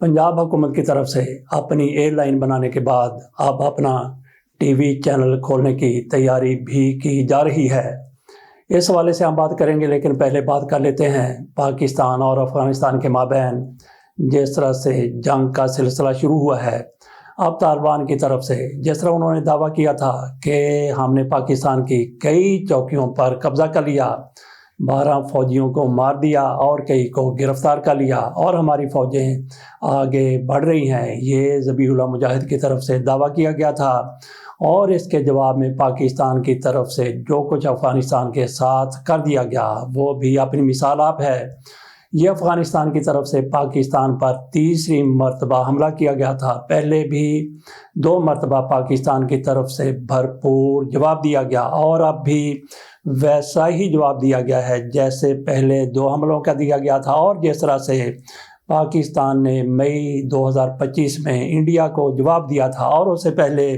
पंजाब हुकूमत की तरफ से अपनी एयरलाइन बनाने के बाद अब अपना टीवी चैनल खोलने की तैयारी भी की जा रही है। इस हवाले से हम बात करेंगे, लेकिन पहले बात कर लेते हैं पाकिस्तान और अफ़गानिस्तान के माबैन जिस तरह से जंग का सिलसिला शुरू हुआ है। अब तालिबान की तरफ से जिस तरह उन्होंने दावा किया था कि हमने पाकिस्तान की कई चौकियों पर कब्ज़ा कर लिया, 12 फौजियों को मार दिया और कई को गिरफ्तार कर लिया और हमारी फ़ौजें आगे बढ़ रही हैं, ये ज़बीहुल्लाह मुजाहिद की तरफ से दावा किया गया था। और इसके जवाब में पाकिस्तान की तरफ से जो कुछ अफ़गानिस्तान के साथ कर दिया गया वो भी अपनी मिसाल आप है। ये अफ़गानिस्तान की तरफ से पाकिस्तान पर तीसरी मरतबा हमला किया गया था। पहले भी 2 मरतबा पाकिस्तान की तरफ से भरपूर जवाब दिया गया और अब भी वैसा ही जवाब दिया गया है जैसे पहले 2 हमलों का दिया गया था। और जिस तरह से पाकिस्तान ने मई 2025 में इंडिया को जवाब दिया था और उससे पहले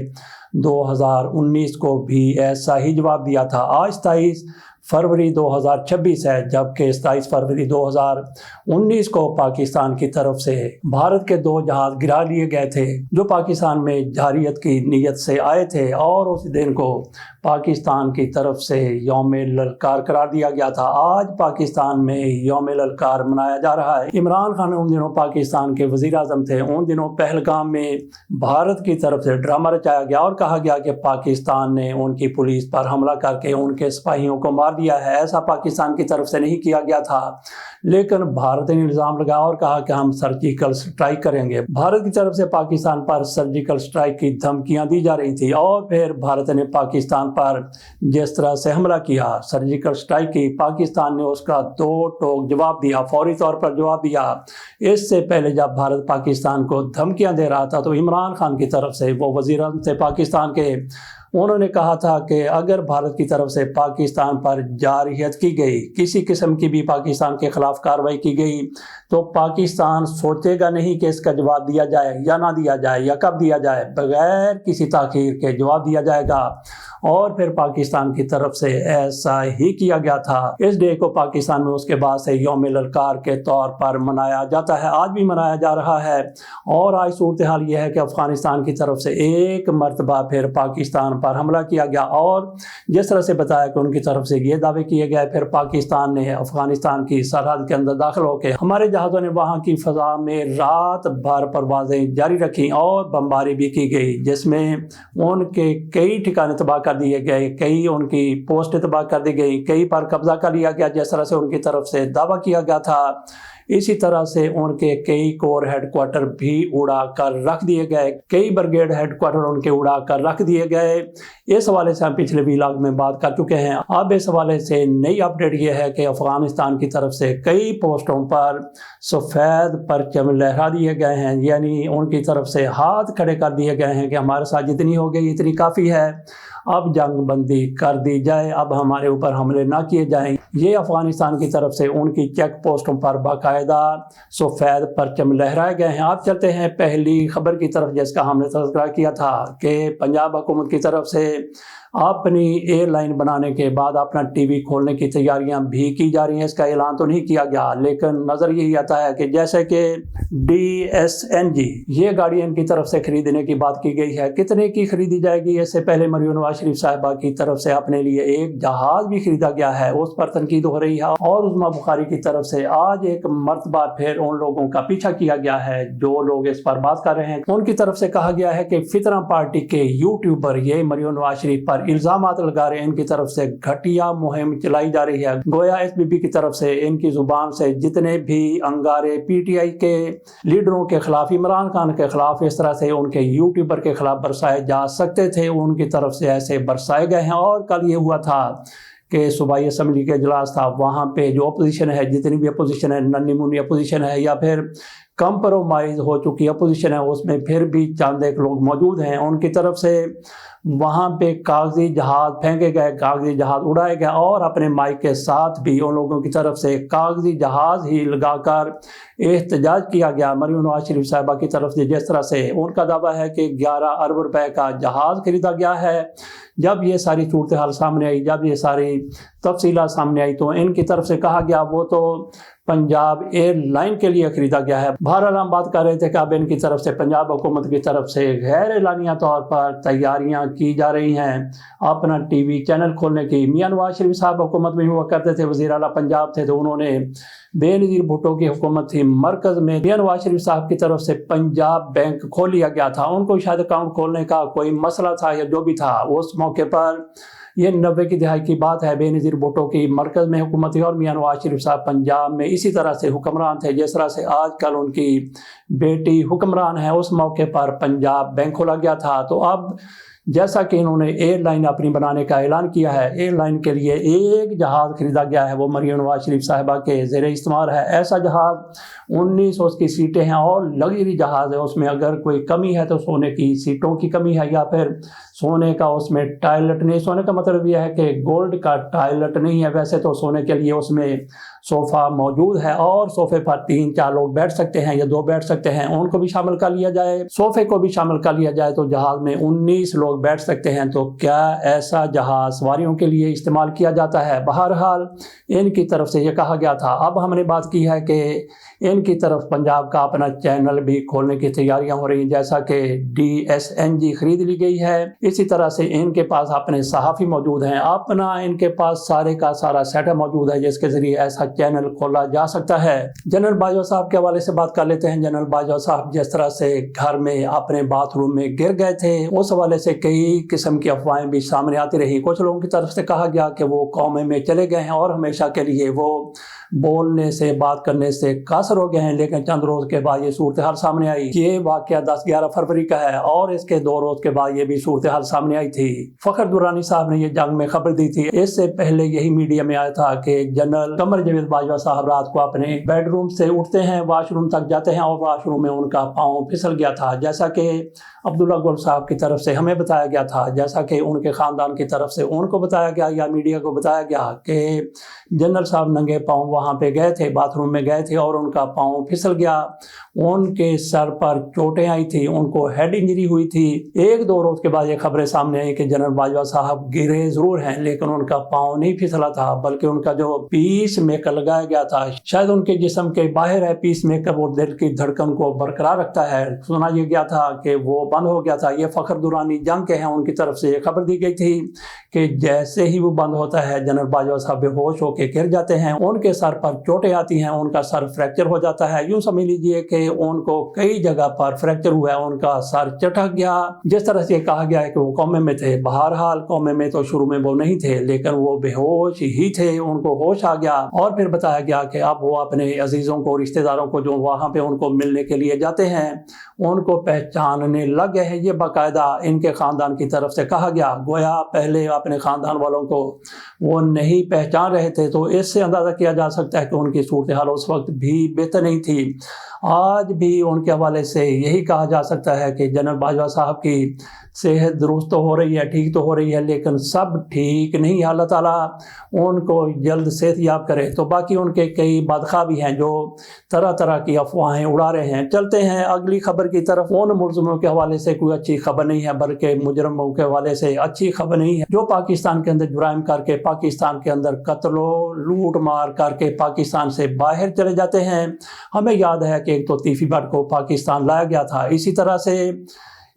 2019 को भी ऐसा ही जवाब दिया था। आज 23 फरवरी 2026 है, जबकि 27 फरवरी 2019 को पाकिस्तान की तरफ से भारत के 2 जहाज गिरा लिए गए थे जो पाकिस्तान में जारियत की नीयत से आए थे, और उस दिन को पाकिस्तान की तरफ से यौम ललकार करार दिया गया था। आज पाकिस्तान में यौम ललकार मनाया जा रहा है। इमरान खान उन दिनों पाकिस्तान के वज़ीर आज़म थे। उन दिनों पहलगाम में भारत की तरफ से ड्रामा रचाया गया और कहा गया कि पाकिस्तान ने उनकी पुलिस पर हमला करके उनके सिपाहियों को मार दिया है। ऐसा पाकिस्तान की तरफ से नहीं किया गया था, लेकिन भारत ने इल्ज़ाम लगाया और कहा कि हम सर्जिकल स्ट्राइक करेंगे। भारत की तरफ से पाकिस्तान पर सर्जिकल स्ट्राइक की धमकियां दी जा रही थी और फिर भारत ने पाकिस्तान पर जिस तरह से हमला किया, सर्जिकल स्ट्राइक की, पाकिस्तान ने उसका 2 टोक जवाब दिया, फौरी तौर पर जवाब दिया। इससे पहले जब भारत पाकिस्तान को धमकियां दे रहा था तो इमरान खान की तरफ से, वो वज़ीर आज़म थे पाकिस्तान के, उन्होंने कहा था कि अगर भारत की तरफ से पाकिस्तान पर जारहियत की गई, किसी किस्म की भी पाकिस्तान के खिलाफ कार्रवाई की गई, तो पाकिस्तान सोचेगा नहीं कि इसका जवाब दिया जाए या ना दिया जाए या कब दिया जाए, बगैर किसी ताख़ीर के जवाब दिया जाएगा। और फिर पाकिस्तान की तरफ से ऐसा ही किया गया था। इस डे को पाकिस्तान में उसके बाद से यौम ललकार के तौर पर मनाया जाता है, आज भी मनाया जा रहा है। और आज सूरत हाल यह है कि अफ़गानिस्तान की तरफ से एक मरतबा फिर पाकिस्तान पर हमला किया गया और जिस तरह से बताया कि उनकी तरफ से ये दावे किए गए, फिर पाकिस्तान ने अफ़गानिस्तान की सरहद के अंदर दाखिल होकर हमारे जहाज़ों ने वहाँ की फ़ज़ा में रात भर परवाज़ें जारी रखी और बमबारी भी की गई, जिसमें उनके कई ठिकाने तबाह कर दिए गए, कई उनकी पोस्टें तबाह कर दी गई, कई पर कब्जा कर लिया गया जिस तरह से उनकी तरफ से दावा किया गया था। इसी तरह से उनके कई कोर हेडक्वार्टर भी उड़ा कर रख दिए गए, कई ब्रिगेड हेडक्वार्टर उनके उड़ा कर रख दिए गए। इस हवाले से हम पिछले व्लॉग में बात कर चुके हैं। अब इस हवाले से नई अपडेट ये है कि अफ़गानिस्तान की तरफ से कई पोस्टों पर सफ़ेद परचम लहरा दिए गए हैं, यानी उनकी तरफ से हाथ खड़े कर दिए गए हैं कि हमारे साथ जितनी हो गई इतनी काफ़ी है, अब जंग बंदी कर दी जाए, अब हमारे ऊपर हमले ना किए जाएं। ये अफ़गानिस्तान की तरफ से उनकी चेक पोस्टों पर बाकायदा सफ़ेद परचम लहराए गए हैं। आप चलते हैं पहली खबर की तरफ, जिसका हमने तज़किरा किया था कि पंजाब हुकूमत की तरफ से अपनी एयरलाइन बनाने के बाद अपना टीवी खोलने की तैयारियां भी की जा रही हैं। इसका ऐलान तो नहीं किया गया, लेकिन नज़र यही आता है कि जैसे कि DSNG ये गाड़ी इनकी तरफ से खरीदने की बात की गई है। कितने की खरीदी जाएगी? इससे पहले मरियम नवाज शरीफ साहिबा की तरफ से अपने लिए एक जहाज़ भी खरीदा गया है, उस पर तनकीद हो रही है। और उस्मा बुखारी की तरफ से आज एक मरतबा फिर उन लोगों का पीछा किया गया है जो लोग इस पर बात कर रहे हैं। उनकी तरफ से कहा गया है कि फितना पार्टी के यूट्यूबर ये मरियम नवाज शरीफ पर इल्जामात लगा रहे हैं, इनकी तरफ से घटिया मुहिम चलाई जा रही है। गोया SBB की तरफ से इनकी जुबान से जितने भी अंगारे PTI के लीडरों के खिलाफ, इमरान खान के खिलाफ, इस तरह से उनके यूट्यूबर के खिलाफ बरसाए जा सकते थे, उनकी तरफ से ऐसे बरसाए गए हैं। और कल ये हुआ था कि सूबाई असम्बली के इजलास था, वहाँ पे जो अपोजिशन है, जितनी भी अपोजिशन है, नन्ही मुन्नी अपोजिशन है या फिर कंप्रोमाइज़ हो चुकी अपोजिशन है, उसमें फिर भी चंद एक लोग मौजूद हैं। उनकी तरफ से वहाँ पे कागजी जहाज फेंके गए, कागजी जहाज उड़ाए गए और अपने माइक के साथ भी उन लोगों की तरफ से कागजी जहाज ही लगाकर एहतजाज किया गया। मरियम नवाज शरीफ साहिबा की तरफ से जिस तरह से उनका दावा है कि 11 अरब रुपए का जहाज खरीदा गया है, जब ये सारी सूरत हाल सामने आई, जब ये सारी तफसीलात सामने आई, तो इनकी तरफ से कहा गया वो तो पंजाब एयरलाइन के लिए खरीदा गया है। बहरहाल हम बात कर रहे थे कि अब इनकी तरफ से पंजाब हुकूमत की तरफ से गैर एलानिया तौर पर तैयारियां की जा रही हैं अपना टीवी चैनल खोलने की। मियां नवाज शरीफ साहब हुकूमत में हुआ करते थे, वज़ीर आला पंजाब थे, तो उन्होंने बेनज़ीर भुट्टो की हुकूमत थी मरकज़ में, मियां नवाज शरीफ साहब की तरफ से पंजाब बैंक खोल लिया गया था। उनको शायद अकाउंट खोलने का कोई मसला था या जो भी था, उस मौके पर ये 90 की दहाई की बात है, बेनज़ीर भुट्टो की मरकज़ में हुकूमत थी और मियां नवाज शरीफ साहब पंजाब में इसी तरह से हुक्मरान थे जिस तरह से आजकल उनकी बेटी हुक्मरान है। उस मौके पर पंजाब बैंक खोला गया था। तो अब जैसा कि इन्होंने एयरलाइन अपनी बनाने का ऐलान किया है, एयरलाइन के लिए एक जहाज़ खरीदा गया है, वो मरियम नवाज शरीफ साहिबा के ज़ेर इस्तेमाल है। ऐसा जहाज़ 1900 उसकी सीटें हैं और लग्जरी जहाज़ है। उसमें अगर कोई कमी है तो सोने की सीटों की कमी है या फिर सोने का उसमें टॉयलेट नहीं। सोने का मतलब यह है कि गोल्ड का टॉयलेट नहीं है। वैसे तो सोने के लिए उसमें सोफ़ा मौजूद है और सोफ़े पर 3-4 लोग बैठ सकते हैं या 2 बैठ सकते हैं, उनको भी शामिल कर लिया जाए, सोफ़े को भी शामिल कर लिया जाए तो जहाज़ में 19 लोग बैठ सकते हैं। तो क्या ऐसा जहाज़ सवारियों के लिए इस्तेमाल किया जाता है? बहरहाल इनकी तरफ से ये कहा गया था। अब हमने बात की है कि इनकी तरफ पंजाब का अपना चैनल भी खोलने की तैयारियां हो रही हैं, जैसा कि DSNG खरीद ली गई है। इसी तरह से इनके पास अपने सहाफ़ी मौजूद हैं, अपना इनके पास सारे का सारा सेटअप मौजूद है जिसके ज़रिए ऐसा चैनल खोला जा सकता है। जनरल बाजवा साहब के हवाले से बात कर लेते हैं। जनरल बाजवा साहब जिस तरह से घर में अपने बाथरूम में गिर गए थे, उस हवाले से कई किस्म की अफवाहें भी सामने आती रही। कुछ लोगों की तरफ से कहा गया कि वो कौमे में चले गए हैं और हमेशा के लिए वो बोलने से बात करने से कासर हो गए हैं, लेकिन चंद रोज के बाद ये सूरत हाल सामने आई। ये वाकया 10-11 फरवरी का है और इसके 2 रोज के बाद ये भी सूरत हाल सामने आई थी। फखर दुरानी साहब ने ये जंग में खबर दी थी। इससे पहले यही मीडिया में आया था कि जनरल कमर जावेद बाजवा साहब रात को अपने बेडरूम से उठते हैं, वॉशरूम तक जाते हैं और वॉशरूम में उनका पाँव फिसल गया था, जैसा कि अब्दुल्ला गुल साहब की तरफ से हमें बताया गया था, जैसा कि उनके ख़ानदान की तरफ से उनको बताया गया या मीडिया को बताया गया कि जनरल साहब नंगे पाँव वहाँ पे गए थे, बाथरूम में गए थे और उनका पाँव फिसल गया। उनके सर पर चोटें आई थी, उनको हेड इंजरी हुई थी। 1-2 रोज के बाद ये खबरें सामने आई कि जनरल बाजवा साहब गिरे जरूर हैं लेकिन उनका पाँव नहीं फिसला था, बल्कि उनका जो पीस मेकर लगाया गया था, शायद उनके जिस्म के बाहर है पीस मेकर, वो दिल की धड़कन को बरकरार रखता है। सुना ये गया था कि वो बंद हो गया था। ये फखर दुरानी जंग के हैं, उनकी तरफ से ये खबर दी गई थी कि जैसे ही वो बंद होता है जनरल बाजवा साहब बेहोश होकर गिर जाते हैं, उनके सर पर चोटें आती हैं, उनका सर फ्रैक्चर हो जाता है। यूं समझ लीजिए कि उनको कई जगह पर फ्रैक्चर हुआ है, उनका सर चटक गया। जिस तरह से कहा गया है कि वो कोमे में थे, बहरहाल कोमे में तो शुरू में वो नहीं थे लेकिन वो बेहोश ही थे, उनको होश आ गया और फिर बताया गया कि अब वो अपने अजीजों को, रिश्तेदारों को जो वहाँ पे उनको मिलने के लिए जाते हैं उनको पहचानने लग गए हैं। ये बाकायदा इनके ख़ानदान की तरफ से कहा गया, गोया पहले अपने ख़ानदान वालों को वो नहीं पहचान रहे थे। तो इससे अंदाज़ा किया जा सकता है कि उनकी सूरत हाल उस वक्त भी बेहतर नहीं थी। आज भी उनके हवाले से यही कहा जा सकता है कि जनरल बाजवा साहब की सेहत दुरुस्त तो हो रही है, ठीक तो हो रही है, लेकिन सब ठीक नहीं। अल्लाह ताला उनको जल्द सेहत याब करे। तो बाकी उनके कई बादशाह भी हैं जो तरह तरह की अफवाहें उड़ा रहे हैं। चलते हैं अगली खबर की तरफ। उन मुलज़िमों के हवाले से कोई अच्छी खबर नहीं है, बल्कि मुजरमों के हवाले से अच्छी खबर नहीं है जो पाकिस्तान के अंदर जुराइम करके, पाकिस्तान के अंदर कत्लो लूट मार करके पाकिस्तान से बाहर चले जाते हैं। हमें याद है कि एक तो तीफी भट्ट को पाकिस्तान लाया गया था, इसी तरह से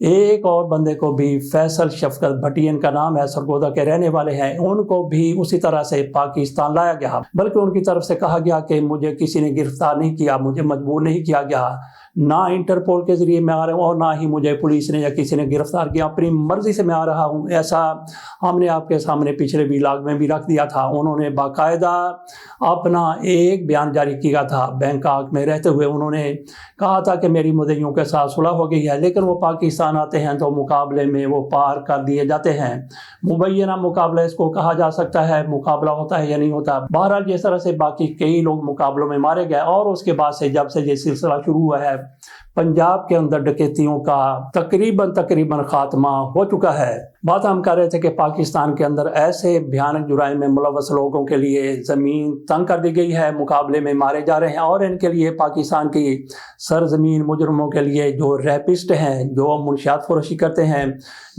एक और बंदे को भी, फैसल शफकत भटियन का नाम है, सरगोदा के रहने वाले हैं, उनको भी उसी तरह से पाकिस्तान लाया गया। बल्कि उनकी तरफ से कहा गया कि मुझे किसी ने गिरफ्तार नहीं किया, मुझे मजबूर नहीं किया गया, ना इंटरपोल के ज़रिए मैं आ रहा हूँ और ना ही मुझे पुलिस ने या किसी ने गिरफ्तार किया, अपनी मर्ज़ी से मैं आ रहा हूँ। ऐसा हमने आपके सामने पिछले व्लॉग में भी रख दिया था। उन्होंने बाकायदा अपना एक बयान जारी किया था बैंकॉक में रहते हुए। उन्होंने कहा था कि मेरी मुद्दइयों के साथ सुलह हो गई है, लेकिन वो पाकिस्तान आते हैं तो मुकाबले में वो पार कर दिए जाते हैं। मुबैना मुकाबला इसको कहा जा सकता है, मुकाबला होता है या नहीं होता। बहरहाल जिस तरह से बाकी कई लोग मुकाबलों में मारे गए और उसके बाद से जब से ये सिलसिला शुरू हुआ है पंजाब के अंदर डकैतियों का तकरीबन खात्मा हो चुका है। बात हम कर रहे थे कि पाकिस्तान के अंदर ऐसे भयानक जुराइम में मुलव्वस लोगों के लिए ज़मीन तंग कर दी गई है, मुकाबले में मारे जा रहे हैं और इनके लिए पाकिस्तान की सरजमीन मुजरमों के लिए जो रैपिस्ट हैं, जो मुनशियात फरोशी करते हैं,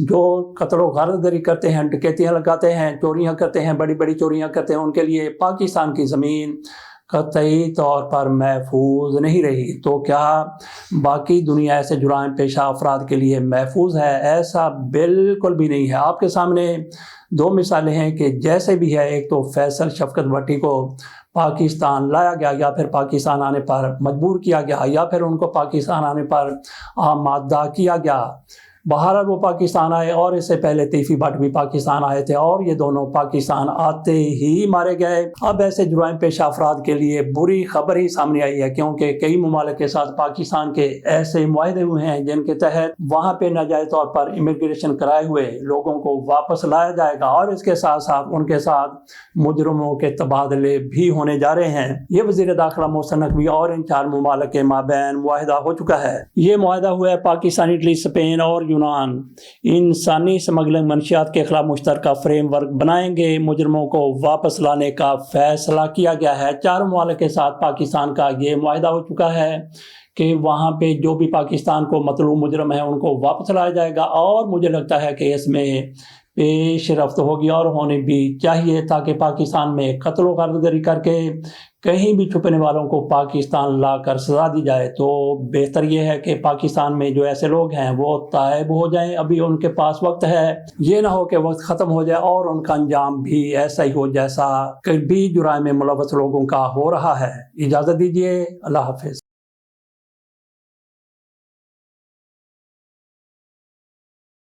जो कत्लो गारतगरी करते हैं, डकैतियाँ लगाते हैं, चोरियाँ करते हैं, बड़ी बड़ी चोरियाँ करते हैं, उनके लिए पाकिस्तान की ज़मीन قطعی طور پر محفوظ نہیں رہی، تو کیا باقی دنیا ایسے جرائم پیشہ افراد کے لیے محفوظ ہے؟ ایسا بالکل بھی نہیں ہے۔ آپ کے سامنے دو مثالیں ہیں کہ جیسے بھی ہے، ایک تو فیصل شفقت بھٹی کو پاکستان لایا گیا یا پھر پاکستان آنے پر مجبور کیا گیا یا پھر ان کو پاکستان آنے پر آمادہ کیا گیا۔ بہرحال وہ پاکستان آئے، اور اس سے پہلے تیفی بھٹ بھی پاکستان آئے تھے اور یہ دونوں پاکستان آتے ہی مارے گئے۔ اب ایسے جرائم پیشہ افراد کے لیے بری خبر ہی سامنے آئی ہے، کیونکہ کئی ممالک کے ساتھ پاکستان کے ایسے معاہدے ہوئے ہیں جن کے تحت وہاں پہ ناجائز طور پر امیگریشن کرائے ہوئے لوگوں کو واپس لایا جائے گا، اور اس کے ساتھ ساتھ ان کے ساتھ مجرموں کے تبادلے بھی ہونے جا رہے ہیں۔ یہ وزیر داخلہ محسن نقوی اور ان 4 ممالک کے مابین معاہدہ ہو چکا ہے۔ یہ معاہدہ ہوا ہے پاکستان، اٹلی، اسپین اور یونان انسانی اسمگلنگ منشیات کے خلاف مشترکہ فریم ورک بنائیں گے۔ مجرموں کو واپس لانے کا فیصلہ کیا گیا ہے۔ 4 ممالک کے ساتھ پاکستان کا یہ معاہدہ ہو چکا ہے کہ وہاں پہ جو بھی پاکستان کو مطلوب مجرم ہیں ان کو واپس لایا جائے گا، اور مجھے لگتا ہے کہ اس میں پیش رفت ہوگی اور ہونی بھی چاہیے، تاکہ پاکستان میں قتل و غارت گری کر کے کہیں بھی چھپنے والوں کو پاکستان لا کر سزا دی جائے۔ تو بہتر یہ ہے کہ پاکستان میں جو ایسے لوگ ہیں وہ تائب ہو جائیں، ابھی ان کے پاس وقت ہے، یہ نہ ہو کہ وقت ختم ہو جائے اور ان کا انجام بھی ایسا ہی ہو جیسا کبھی جرائم میں ملوث لوگوں کا ہو رہا ہے۔ اجازت دیجیے، اللہ حافظ۔